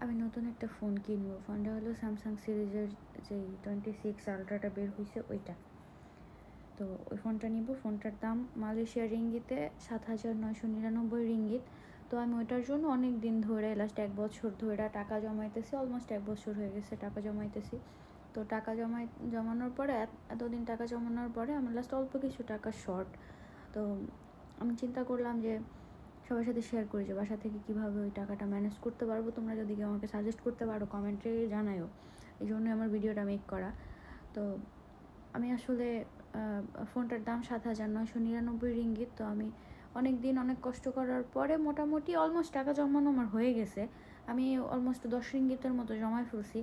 আমি নতুন একটা ফোন কিনবো। ফোনটা হলো স্যামসাং সিরিজের যেই 26 আলট্রাটা বের হইছে ওইটা। তো ওই ফোনটা নিবো। ফোনটার দাম মালয়েশিয়ার রিঙ্গিতে ৭,৯৯৯ রিঙ্গিত। তো আমি ওইটার জন্য অনেক দিন ধরে লাস্ট 1 বছর ধরে টাকা জমাইতেছি। অলমোস্ট 1 বছর হয়ে গেছে টাকা জমাইতেছি। তো টাকা জমানোর পরে এতদিন টাকা জমানোর পরে আমার লাস্ট অল্প কিছু টাকা শর্ট। তো আমি চিন্তা করলাম যে সবার সাথে শেয়ার করি যে বাসা থেকে কীভাবে ওই টাকাটা ম্যানেজ করতে পারবো। তোমরা যদি কেউ আমাকে সাজেস্ট করতে পারো কমেন্টে জানায়ও। এই জন্যই আমার ভিডিওটা মেক করা। তো আমি আসলে ফোনটার দাম ৭,৯৯৯ রিঙ্গিত। তো আমি অনেক দিন অনেক কষ্ট করার পরে মোটামুটি অলমোস্ট টাকা জমানো আমার হয়ে গেছে। আমি অলমোস্ট 10 রিঙ্গিতের মতো জমায় ফেলছি।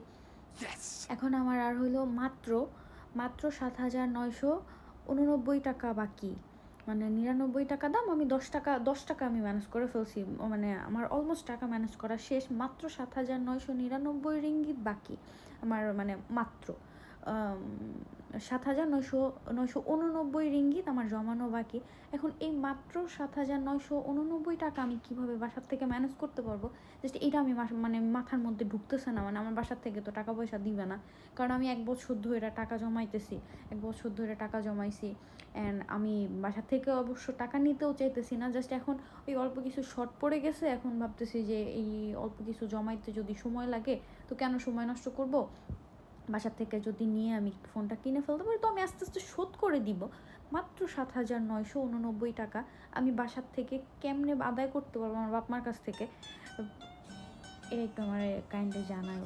এখন আমার আর হইলো মাত্র ৭,৯89 টাকা বাকি। মানে 99 টাকা দাম, আমি 10 টাকা আমি ম্যানেজ করে ফেলছি। মানে আমার অলমোস্ট টাকা ম্যানেজ করা শেষ। মাত্র ৭,৯৯৯ রিঙ্গিত বাকি আমার, মানে মাত্র ৭,৯89 রিঙ্গিত আমার জমানো বাকি। এখন এই মাত্র ৭,৯89 টাকা আমি কীভাবে বাসার থেকে ম্যানেজ করতে পারবো, জাস্ট এটা আমি মানে মাথার মধ্যে ঢুকতেছে না। মানে আমার বাসার থেকে তো টাকা পয়সা দিবে না, কারণ আমি 1 বছর ধরে টাকা জমাইতেছি, 1 বছর ধরে টাকা জমাইছি। অ্যান্ড আমি বাসার থেকে অবশ্য টাকা নিতেও চাইতেছি না, জাস্ট এখন ওই অল্প কিছু শর্ট পড়ে গেছে। এখন ভাবতেছি যে এই অল্প কিছু জমাইতে যদি সময় লাগে তো কেন সময় নষ্ট করব, বাসার থেকে যদি নিয়ে আমি ফোনটা কিনে ফেলতে পারি তো আমি আস্তে আস্তে শোধ করে দিব। মাত্র ৭,৯89 টাকা আমি বাসার থেকে কেমনে আদায় করতে পারবো আমার বাপ মার কাছ থেকে, এটা একটু আমার কাইন্ডলি জানাও।